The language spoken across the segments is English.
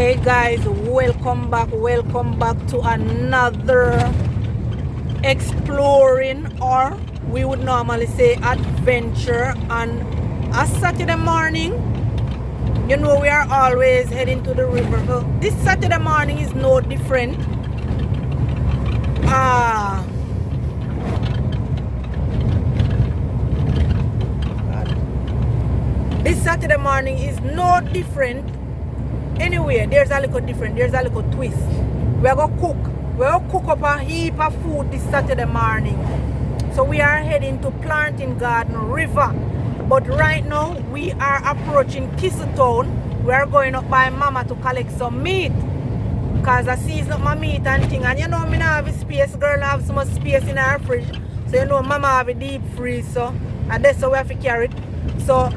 Hey guys, welcome back to another exploring, or we would normally say adventure, on a Saturday morning. You know, we are always heading to the river. Well, this Saturday morning is no different. This Saturday morning is no different. Anyway, there's a little different. There's a little twist. We're gonna cook. We're gonna cook up a heap of food this Saturday morning. So we are heading to Planting Garden River. But right now we are approaching Town. We are going up by Mama to collect some meat. Cause I season up my meat and thing. And you know me now have a space. Girl have so much space in her fridge. So you know Mama have a deep freeze. So and that's how we have to carry it. So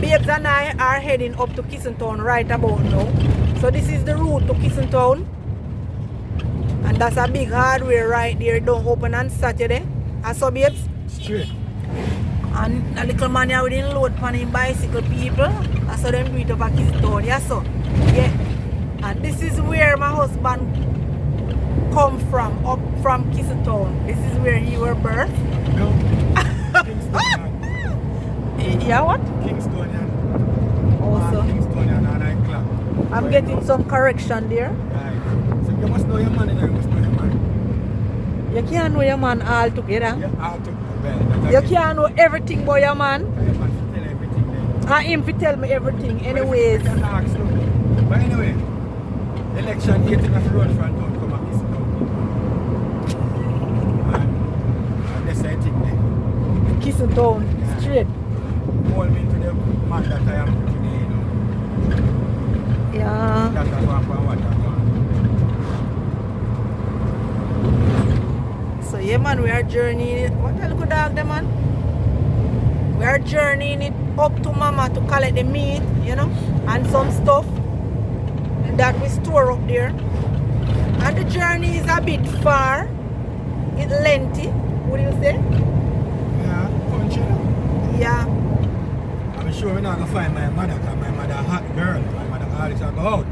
Babes and I are heading up to Town right about now. So this is the route to Town. And that's a big hardware right there. Don't open on Saturday. And so babes? Straight. And a little man here with him load pan him bicycle people. I saw them do it over Town. Yeah, so. Yeah. And this is where my husband come from. Up from Town. This is where he were birthed. No. Kingston. Yeah, what? Kingstonian. Also. Kingstonian and I clap. I'm getting some correction there. Right. So you must know your man and you must know your man. You can't know your man all together. Yeah, all together. You can't know everything about your man. Your man should tell everything then. And him to tell me everything anyways. But, ask them. But anyway, election 18 of the road front don't come up and that's I think there. Town, Yeah. straight. Call me to the man that I am today, you know. Yeah. That I want for what I want. So yeah man, we are journeying. What a good dog there man? We are journeying it up to Mama to collect the meat, you know, and some stuff that we store up there. And the journey is a bit far. It's lengthy. What do you say? Yeah, country. Yeah. I'm sure we're not going to find my mother because my mother a hot girl. My mother always go out.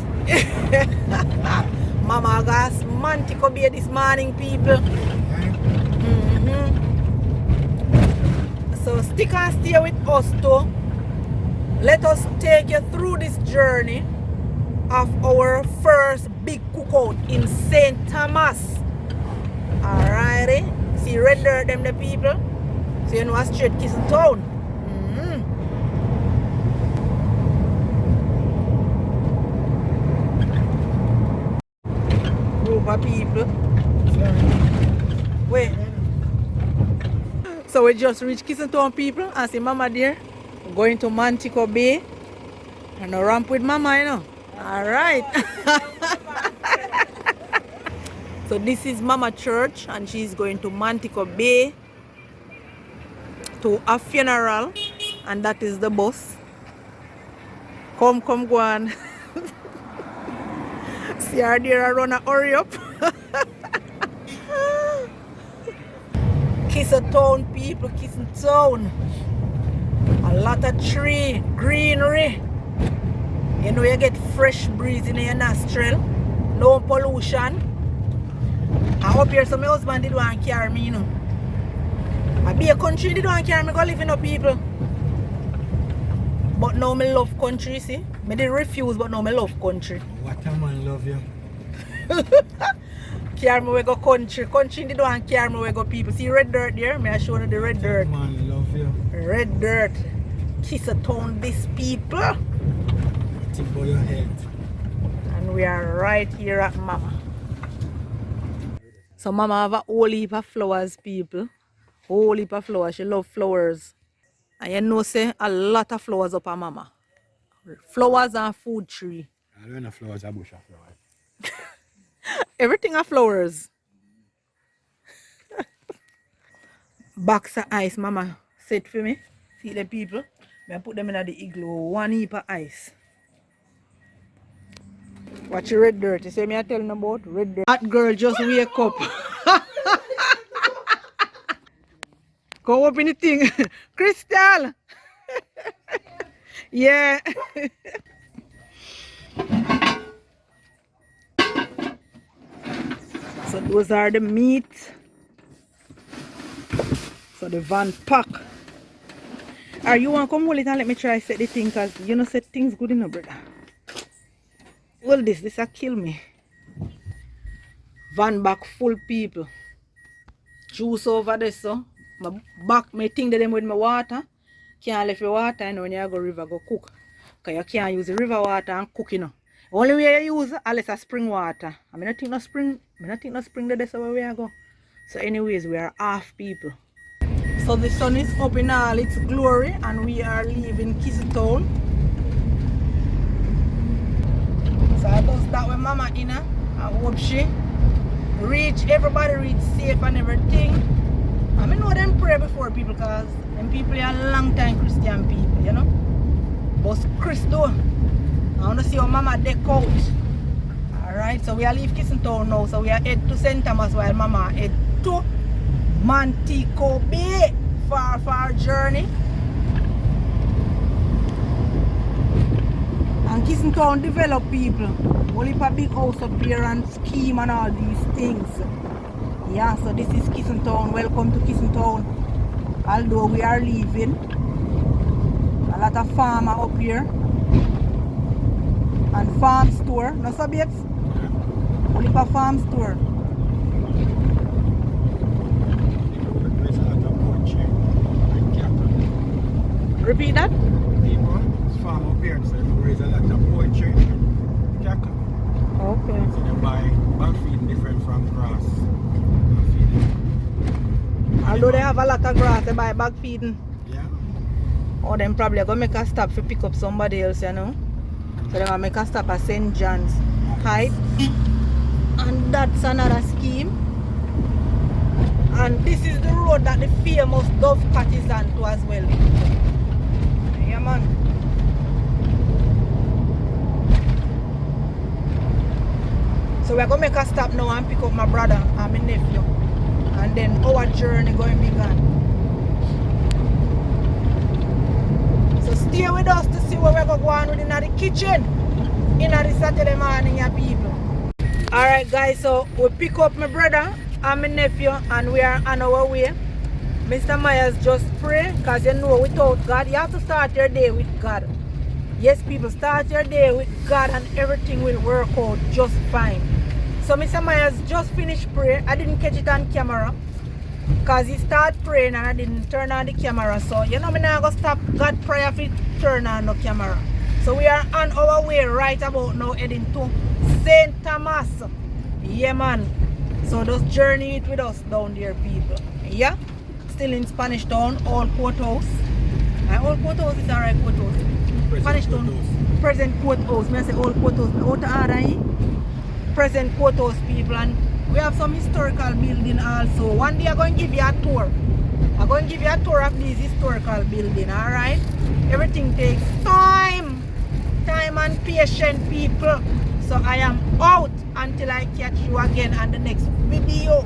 Mama got Mantico Bay this morning, people. So stick and stay with us too. Let us take you through this journey of our first big cookout in St. Thomas. Alrighty. See red dirt them the people. So you know a straight Town. Group of people. Wait. So we just reached Town people and see Mama there. Going to Mantico Bay. And a ramp with Mama, you know. Alright. So this is Mama Church and she's going to Mantico Bay to a funeral, and that is the bus. Come, go on. See her there, I run a hurry up. Town people, Town. A lot of tree, greenery. You know you get fresh breeze in your nostril. No pollution. I up here so my husband did want to carry me, you know. I be a country did want to carry me go live in no people. But now me love country, see. Me did refuse, but now me love country. What a man love you. Carry me we go country. Country did want to carry me we go people. See red dirt there? May I show you the red dirt. Man love you. Red dirt. Town this people. Think about your head. And we are right here at Mama. So Mama have a whole heap of flowers, people. Whole heap of flowers. She love flowers. And you know say a lot of flowers up her Mama. Flowers and food tree. I don't know flowers, a bush of flowers. Everything are flowers. Box of ice, Mama set for me. See the people? I put them in the igloo. One heap of ice. Watch your red dirt. You see me I telling about red dirt. That girl just wake up. Come up in the thing. Crystal. Yeah. those are the meat. So the van pack. Are you want to come hold it and let me try set the thing, cause you know set things good enough, brother. Well, this a kill me. Van back full people. Juice over there, so my back, my thing them with my water. Can't leave your water, you know, when you go river go cook. Cause you can't use the river water and cook, you know. Only way you use unless a spring water. I mean, I think no spring there so where we go. So anyways, we are half people. So the sun is up in all its glory and we are leaving Town. So I just start with Mama Ina. I hope she reach, everybody reach safe and everything. I mean, know them pray before people, because them people are long time Christian people, you know. But Chris though, I want to see how Mama deck out. Alright, so we are leave Town now. So we are head to St. Thomas while Mama head to Montego Bay. Far journey. And Town develop people. Only a big house up here and scheme and all these things. Yeah, so this is Town. Welcome to Town. Although we are leaving, a lot of farmer up here and farm store. No subjects? Only a farm store. Repeat that? People farm up here, so they raise a lot of poultry and cattle. Okay. So they buy bag feed different from grass. Although they have a lot of grass, they buy bag feeding. Yeah. Or them probably are going to make a stop to pick up somebody else, you know. So they're going to make a stop at St. John's Heights. And that's another scheme. And this is the road that the famous Dove Cat is on to as well. Yeah, man. So we're going to make a stop now and pick up my brother and my nephew. And then our journey going to begin. So stay with us to see where we're going to go on with in the kitchen. In the Saturday morning, yeah, people. Alright guys, so we pick up my brother and my nephew and we are on our way. Mr. Myers just pray, because you know without God, you have to start your day with God. Yes, people, start your day with God and everything will work out just fine. So Mr. Myers just finished prayer. I didn't catch it on camera because he started praying and I didn't turn on the camera. So you know me now going to stop God prayer if it turn on the camera. So we are on our way right about now heading to St. Thomas. Yeah, man. So just journey it with us down there, people. Yeah? Still in Spanish Town, Old Courthouse. Old Courthouse is alright, Courthouse. Spanish Town, present Courthouse. I say Old Courthouse. Present Courthouse, people. And we have some historical building also. One day I'm going to give you a tour. I'm going to give you a tour of this historical building, alright? Everything takes time. Time and patience, people. So I am out until I catch you again on the next video.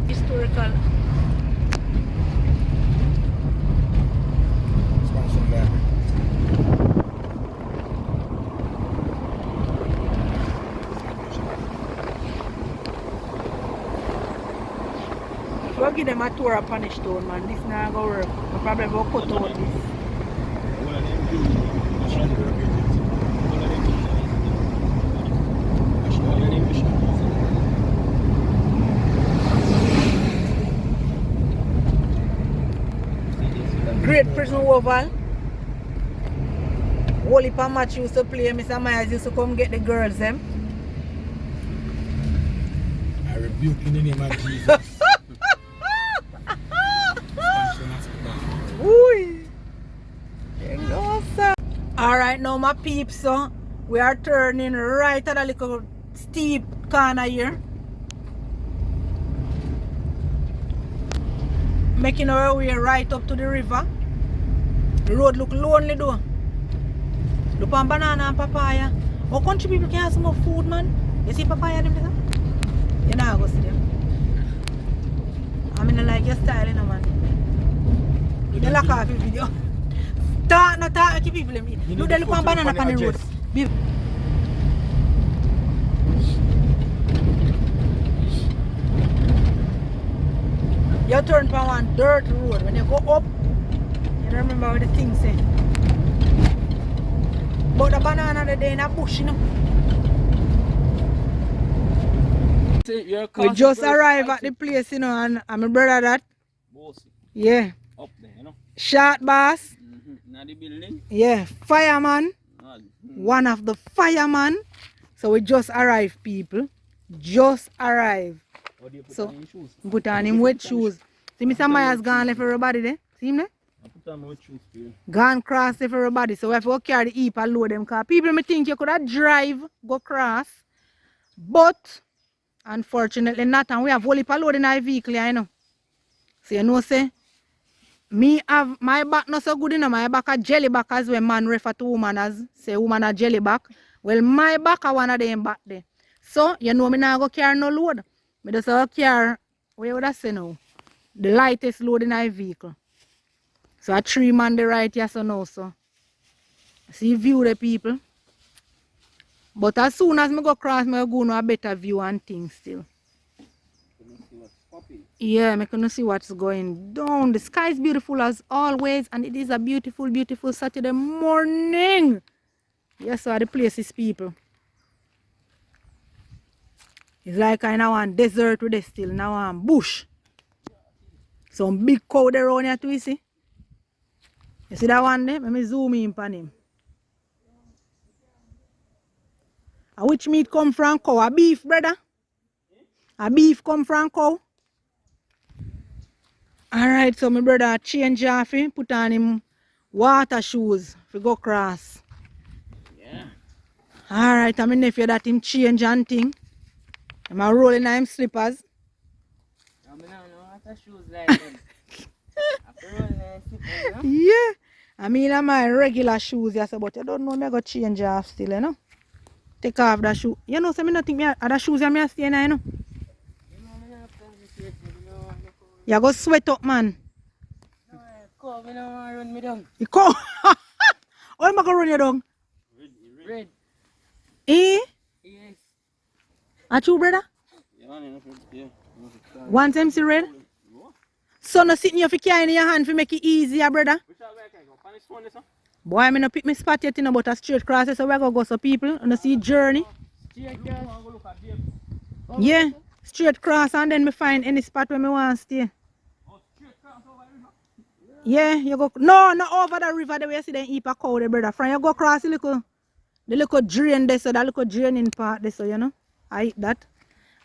Historical. We'll give them a tour of Spanish Town, man. This now go work. We probably will cut out this. Great Prison Oval. Holy match used to play. Mr. Myers used to come get the girls them. I rebuke in the name of Jesus. Alright, now my peeps, so we are turning right at a little steep corner here. Making our way right up to the river. The road look lonely though. Look on banana and papaya. Our country people can have some more food, man. You see papaya them there? You know go see them. I mean I like your style, you know, man. You like off your video. Talk, no talk, keep people in. You they look on banana on the road. You turn from one dirt road. When you go up, you don't remember what the thing say. But the banana they in a bush, you know. We just arrived at the place, you know, and my brother that. Yeah. Up there, you know. Short boss. Now the building. Yeah. Fireman. One of the fireman. So we just arrived, people. Just arrived. So put on him wet shoes. See Mr. Myers gone left everybody there. See him there? Put on my wet shoes for you. Gone cross left everybody. So we have to go carry the heap and load them car. People may think you could have drive, go cross. But unfortunately not, and we have only load in our vehicle, you know. So you know say me have my back not so good, you know, my back a jelly back as when man refer to woman as say woman a jelly back. Well my back a one of them back there. So you know me now go carry no load. Me just go carry, where would I say now? The lightest load in our vehicle. So a 3 man the right here so now so. See view the people. But as soon as I go across, I go to a better view and things still. Yeah, I can see what's going down. The sky is beautiful as always, and it is a beautiful, beautiful Saturday morning. Yes, so the place is people. It's like I now want desert with this still, now want bush. Some big cow there around here too, you see? You see that one there? Let me zoom in on him. And which meat come from cow? A beef, brother? A beef come from cow? Alright, so my brother change off him, put on him water shoes to go cross. Yeah. Alright, and my nephew that him change and thing. I'm a rolling on him slippers. I mean, I don't know what the shoes like them. After rolling on slippers, you know? Yeah. I mean, I'm my regular shoes, yes, but I don't know me I go change off still, you know. Take off the shoe. You know, so me not think me the shoes I stay in, you know. You go sweat up, man. No, cold, I don't want to run me down. You cold? How am I going to run you down? Red. Eh? Yes. Are you, brother? Yeah. One time see red? So no sitting here for carrying in your hand to make it easier, brother. Boy, I'm not pick my spot yet, you know, but a straight cross, so we're going to go so people and see journey. Yeah, straight cross and then me find any spot where me want to stay. Yeah, you go, no, not over the river the way you see them heap a cow there, brother. From you go across the little drain there, so that little draining part there, so you know. I eat that.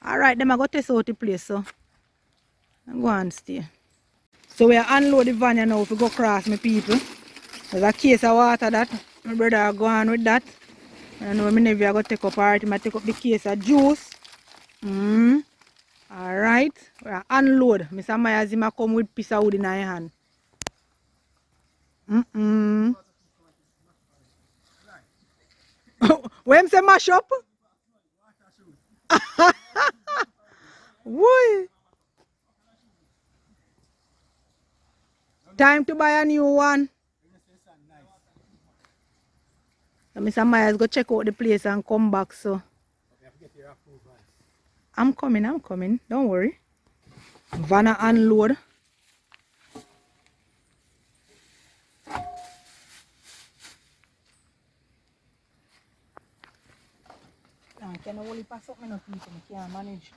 Alright, then I go test out the place, so I go and stay. So we unload the van now if we go across my people. There's a case of water that my brother go on with that. And I know my nephew go take up part, I take up the case of juice. Alright. We unload. Mr. Myers him come with piece of wood in his hand. When say mash up? Why? Time to buy a new one. So Mr. Myers go check out the place and come back, so. I'm coming. Don't worry. Vanna unload. Can I only pass up my people? I can't manage.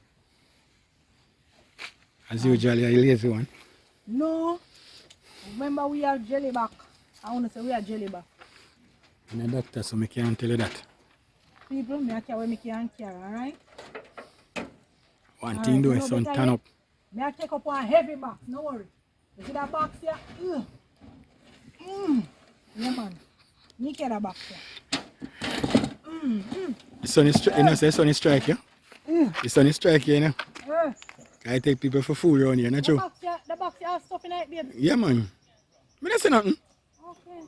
As usual, you're a lazy one. No. Remember we are jelly back. I want to say we are jelly back. I'm a doctor, so I can't tell you that. People, me carry where me can carry, alright? One thing do is son turn up. Me I take up one heavy box, no worry. You see that box here? Yeah man. Me carry that box here. The sun is, you know, say sun is strike, yeah? The sun is strike, you know? I take people for food around here, not true? The box here has stuff in it, baby. Yeah, man. I don't say nothing. Okay.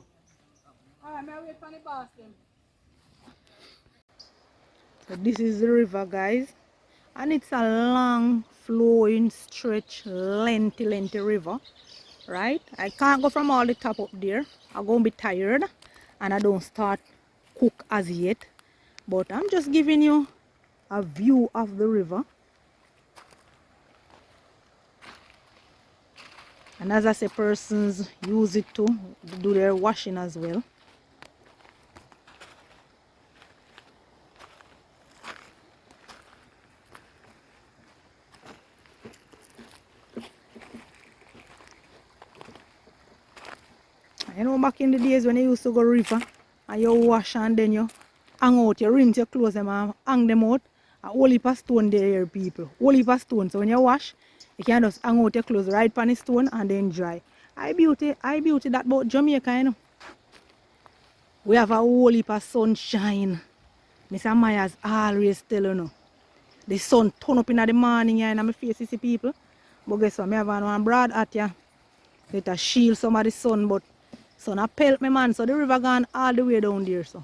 Alright, may I wait for the boss then? So this is the river, guys. And it's a long, flowing, stretch, lengthy river. Right? I can't go from all the top up there. I'm going to be tired. And I don't start cook as yet. But I'm just giving you a view of the river. And as I say, persons use it to do their washing as well. You know, back in the days when you used to go river and you wash and then you hang out, you rinse your clothes them and hang them out. A whole heap of stone there, here, people. Whole heap of stone. So when you wash, you can just hang out your clothes right on the stone and then dry. I beauty that about Jamaica, you know. We have a whole heap of sunshine. Mr. Myers always tell you know. The sun turn up in the morning here in my face, you see people. But guess what? I have one broad hat here. Let shield some of the sun, but sun a pelt me man. So the river gone all the way down there. So.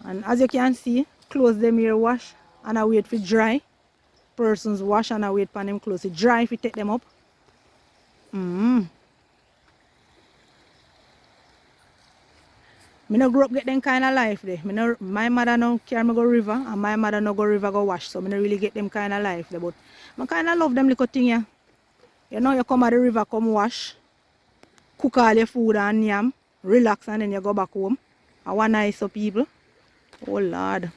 And as you can see, clothes them here wash and I wait for dry. Persons wash and I wait for them clothes to dry if you take them up. Me no grow up get them kind of life there. My mother no carry me go river and my mother no go river go wash. So me no really get them kind of life there. But I kind of love them little thing here. You know you come at the river, come wash, cook all your food and yam, relax and then you go back home. I want nice so people. Oh Lord.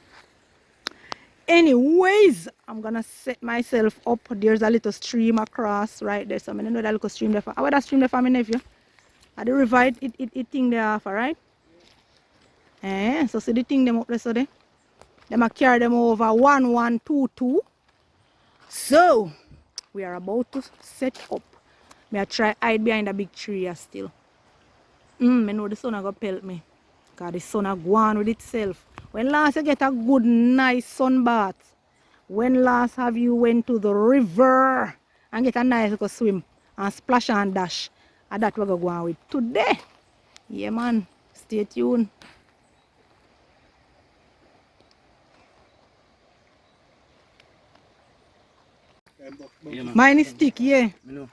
Anyways, I'm gonna set myself up. There's a little stream across right there. So I know that little stream there for. How that stream there for my nephew? At the river it thing there off, right? So see the thing them up there so there. Them a carry them over 1122. So we are about to set up. Me I try hide behind a big tree here still. Me know the sun a go pelt me. Cause the sun a go on with itself. When last you get a good nice sun bath? When last have you went to the river and get a nice little swim and splash and dash? And that we're going on with today. Yeah man, stay tuned. Yeah, man. Mine is stick, yeah. No.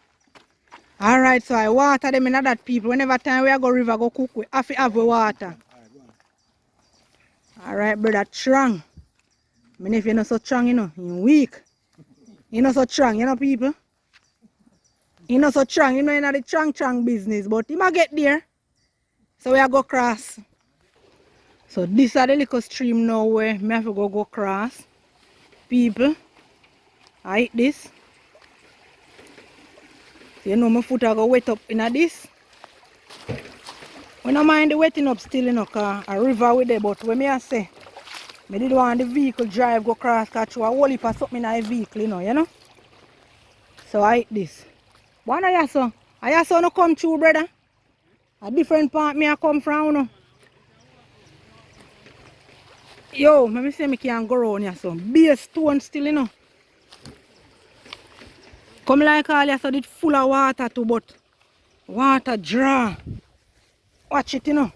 Alright, so I water them in that people. Whenever time we go river go cook, we have to have water. Alright, brother, strong. I mean, if you're not so strong, you know, you're weak. You're not so strong, you know, people. You're not so strong, you know, you're not the strong business, but you might get there. So we are go cross. So this is the little stream now where I have to go cross. People, I eat this. So you know my foot I go wet up in this. We don't mind the wetting up still, you know, cause a river with there, but when I say, I didn't want the vehicle drive go cross, catch a whole heap of something in the vehicle, you know. So I eat this. One of you so? I saw no come through, brother. A different part me I come from, you know. Yo, let me say me can go around here, so. Be stone still, you know. Come like all you so it's full of water too, but water dry. Watch it, you know.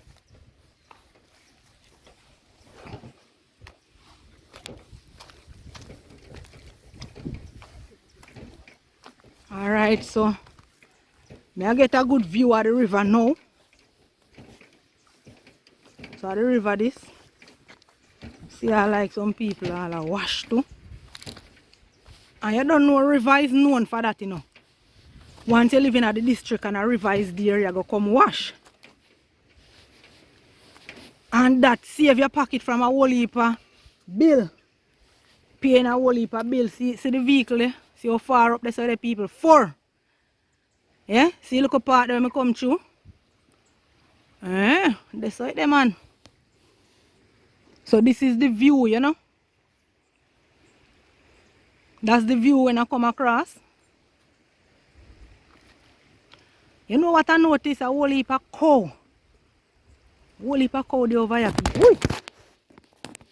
Alright, so may I get a good view of the river now. So the river this. See I like some people all wash too. And you don't know river is known for that, you know. Once you live in the district and a river is there, you go come wash. And that save your pocket from a whole heap of bill. Paying a whole heap of bill. See the vehicle there? See how far up there so the people? 4. Yeah? See look up part there when I come through? That's right there, man. So this is the view, you know. That's the view when I come across. You know what I notice? A whole heap of cow. Whole heap of cow there over here. Woo!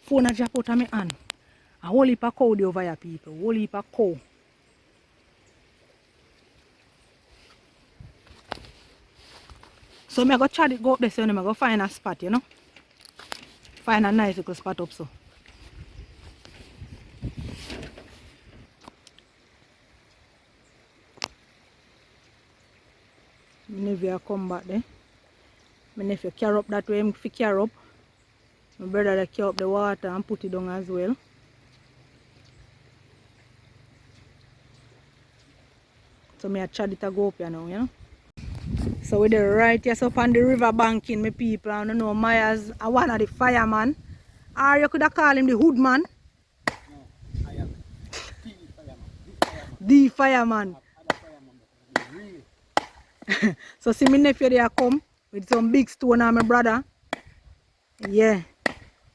Phone a drop out of my hand. A whole heap of cow there over here, people. Whole heap of cow. So I go try to go up there so I go find a spot, you know. Find a nice little spot up so. Maybe I come back there. If you carry up that way, if you carry up, my brother they carry up the water and put it down as well. So me a chad it a go up here now, you know. So we're there right here, so up on the river banking, my people. I don't know, Myers, I one of the fireman. Or you could have called him the hoodman. No, I am the fireman. The fireman. Other fireman, but real. So see my nephew there come with some big stone and my brother. Yeah.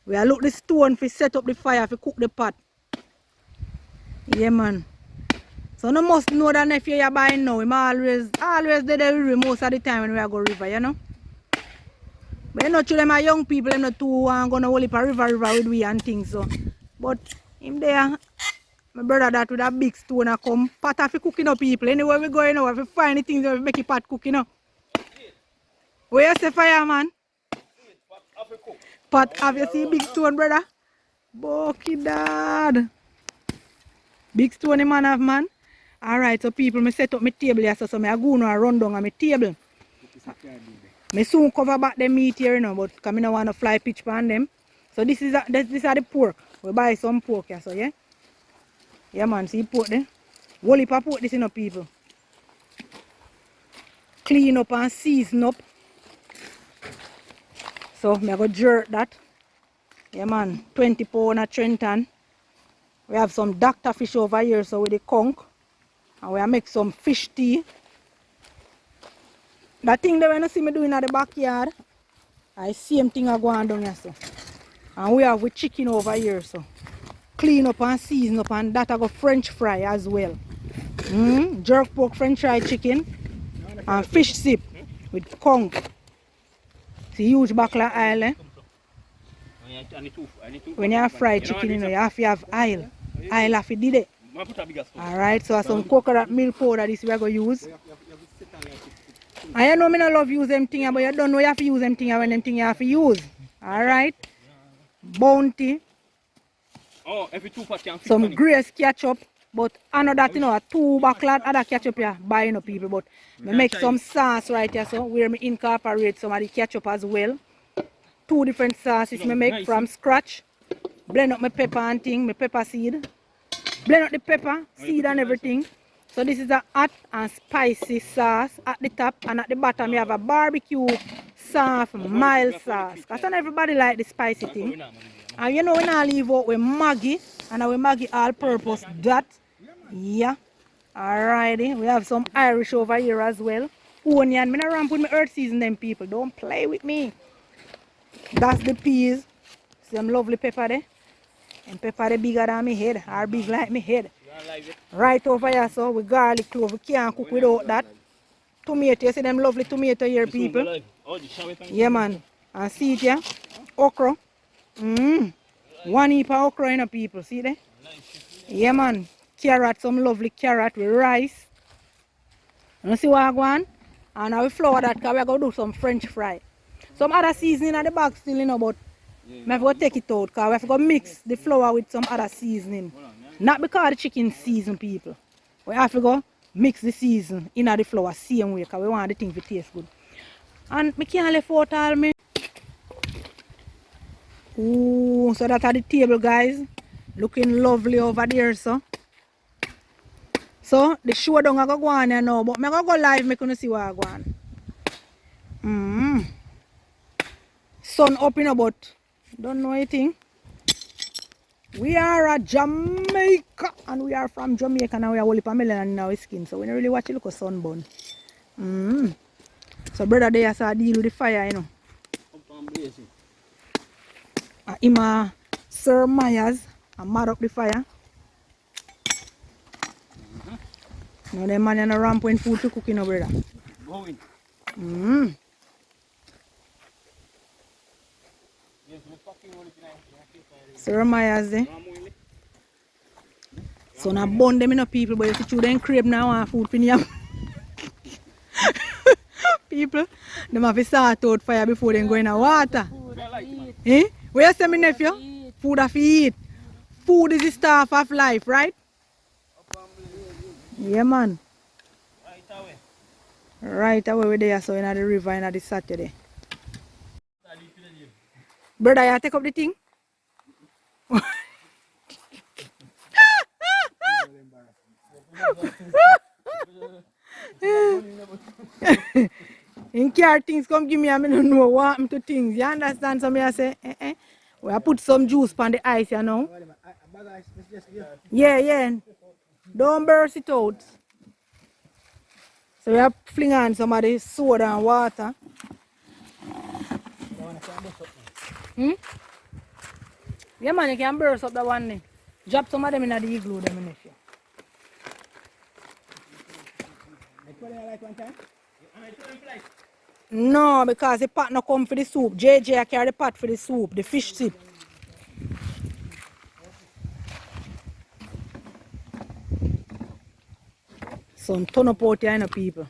We are look the stone for set up the fire for cook the pot. Yeah man. So no must know that nephew you're buying now. Him always there the river most of the time when we are go river, you know. But you know to them are young people, them not too want gonna hold up a river with we and things so. But him there, my brother that with a big stone a come pot of cooking up people. Anywhere we go, you know, if we find the things we make a pot cooking up. Where you say fireman? Pot have you see big stone brother? Bucky dad. Big stone the man have man. Alright, so people, me set up my table here, so I go now and run down on my table. Me soon cover back the meat here, you know, but because I don't want to fly pitch on them. So this is this are the pork. We buy some pork here, so yeah. Yeah man, see pork there. Whole heap of pork this, you know, people. Clean up and season up. So I go jerk that. Yeah man, 20 pound of Trenton. We have some doctor fish over here, so with the conch. And we make some fish tea. That thing that when you see me doing at the backyard, I same thing I go on down here so. And we have with chicken over here so. Clean up and season up and that I go French fry as well. Jerk pork French fry chicken and fish sip with conch. It's a huge buckle of oil eh? When you have fried chicken you know you have to have oil. Oil have to did it. Alright, so some coconut milk powder this we are going to use. I know I don't love use them things, but you don't know you have to use them things when them things you have to use. Alright. Bounty. Oh, every 2 pot can fit Some money. Grace ketchup. But I know that you know a 2 buckle of other ketchup here buying up people. But I make some sauce right here so where I incorporate some of the ketchup as well. 2 different sauces I make from scratch. Blend up my pepper and thing, my pepper seed. Blend up the pepper, seed and everything. So this is a hot and spicy sauce at the top, and at the bottom you have a barbecue soft mild sauce. Because not everybody like the spicy thing. And you know we now leave out with Maggi, and we Maggi all purpose that. Yeah. Alrighty. We have some Irish over here as well. Onion. I ramp with my earth season them people. Don't play with me. That's the peas. Some lovely pepper there. And pepper the bigger than my head, or big like my head. Right over here, so with garlic clove, we can't cook without that. Tomato, you see them lovely tomato here, people. Yeah, man. And see it here, okra. 1 heap of okra in people, see there? Yeah, man. Carrot, some lovely carrot with rice. You see what I want? And now we flour that because we're going to do some French fry. Some other seasoning at the back still, you know, but I have to take it out because we have to mix the flour with some other seasoning. Not because the chicken season, people. We have to go mix the season in the flour same way because we want the thing to taste good. And I can't left out all me. Ooh, so that's at the table, guys. Looking lovely over there, so. So, the show don't go on here now, but I'm going to go live, I'm going to see what I go on. Sun up in a but don't know anything. We are a Jamaica and we are from Jamaica and we are only melanin in our skin, so we don't really watch it look a sunburn. So brother there has to deal with the fire, you know. Him Sir Myers and mad up the fire. Now the man in a ramp when food to cook, you know, brother. Sir Myers there. So now bun them in people, but if you choose them crib now and food for them. People, them have to start out fire before they go in the water. Eh? Where you say my nephew? Food have to eat. Food is the staff of life, right? Yeah, man. Right away we're there, so in the river in the Saturday. Brother, you take up the thing? carry things come give me and I don't know what happened to things. You understand? So I say, we I put some juice on the ice, you know. Yeah. Don't burst it out. So we have fling on some of the soda and water. Yeah man, you can burst up that one day. Drop some of them in the igloo them in if No, because the pot no come for the soup. JJ I carry the pot for the soup, the fish soup. Some ton up out here, you know, people.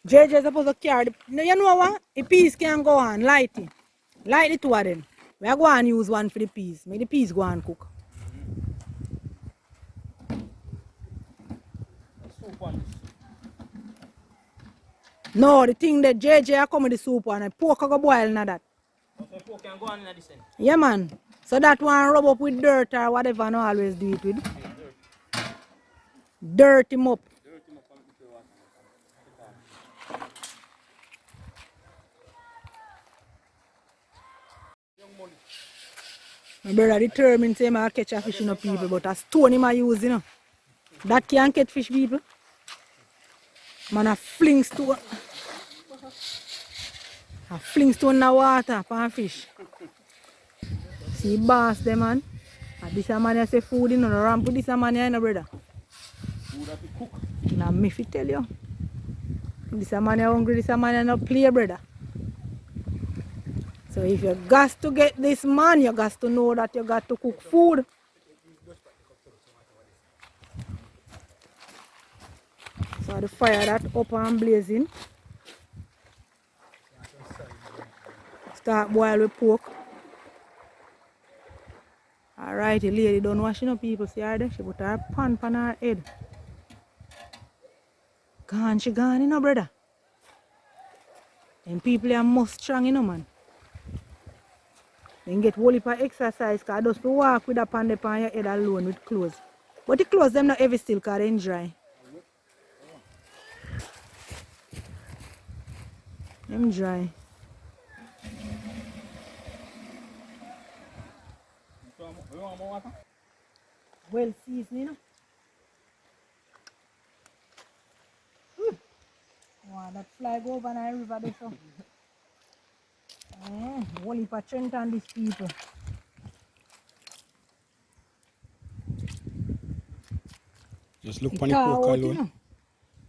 JJ is supposed to carry the... No, you know what? The peas can go on, light it. Light the two of them. We are going to use one for the peas. Make the peas go and cook. No, the thing that JJ I come with the soup on, pork I go boil na that. Okay, pork can go on in this thing. Yeah man. So that one rub up with dirt or whatever no always do it with. Dirt him up. My brother determined to say I catch a fish in people, but a stone him I use, you know. That can't catch fish people. Man a fling stone. A fling stone in the water for fish. See boss them man. And this a man I say food in the ramp with this a man you know brother. Food have to cook. Now me fi tell you. This a man you hungry, this a man you no play brother. So if you got to get this man, you got to know that you got to cook food. So the fire that up and blazing. Start boil with pork. Alright, the lady don't washing up people, see her there? She put her pan on her head. Gone, she gone, you know, brother. And people are most strong, you know, man. Then get whole heap of exercise, because just to walk with a pan on your head alone with clothes. But the clothes, them not heavy still, because they're dry. Them dry. Well seasoned, you know. Wow, that fly go over the river there, so. Whole heap of strength on these people. Just look on the pork alone. You know?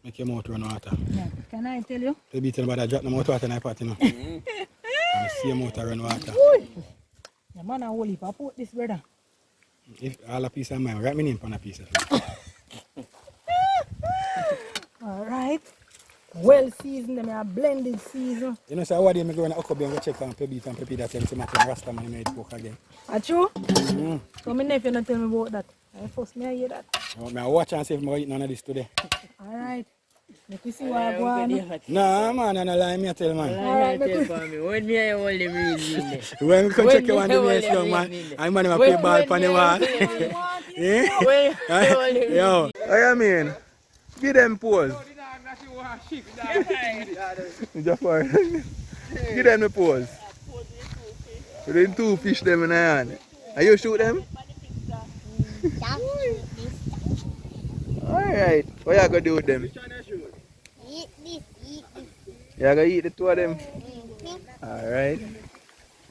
Make your mouth run water. Yeah. Can I tell you? The beating about that drop the mouth water in the pot, you know. And see your mouth run water. The man a whole heap of put this brother. If all a piece of mine, write my name on a piece of it. Alright. Well seasoned, them are blended season. You know, so what day I go in the Okobi and go check on Pepe and Pepe that tells me to Rasta man made pork again. Are true? So my nephew not tell me about that. I first me hear that. I watch and see if I eat none of this today. Alright. Let me see what I go on. Nah man, I don't lie me tell man. Alright, tell for me. When me I hold them reason. When we come check you on the waist young man, I'm man I play ball for the wall. Yo, what you mean? Give them pose. Jafar, give them the pose. Then two fish them in the hand. Are you shoot them? Alright, what you gonna do with them? Eat this, eat this. You gonna eat the two of them? Alright.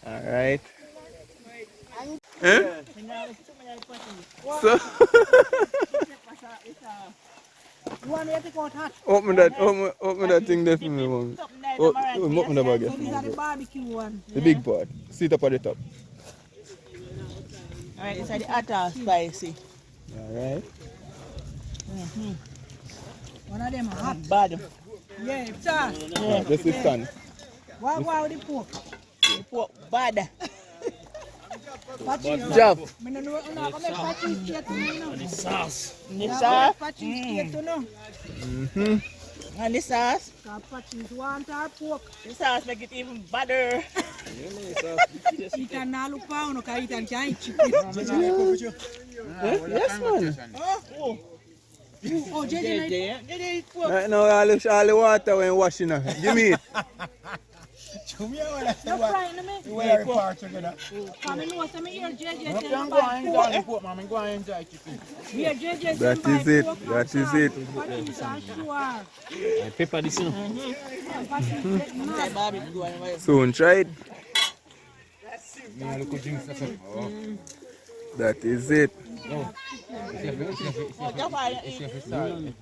Alright. Eh? So You want me to take out hot? open that thing there for me, mom. Open the bag. So these are the barbecue one. The big part. Sit up at the top. Alright, it's the utter spicy. Alright. One of them are hot. Bad. Yeah, Charles. Yeah. This is stand. What with the pork? The pork bad. Patches. Jeff. I don't know how to make patches yet, you know. The sauce. The Yeah, sauce. patches yet, you know. And the sauce. Because patches want our pork. The sauce make it even better. You can now look for one, because you can eat chicken. Yes, man. Oh. Oh, JJ. JJ eat pork. Right now, all the water when washing up. Give me it. You're frying me. We are part together. Come and know some here, JJ. I'm going to go and pork, mama. I'm going to enjoy chicken. Here, JJ. That is it. That is it. Pepper this, you know. Hey, Bobby, go and Soon try it. That is it. Oh, just fine.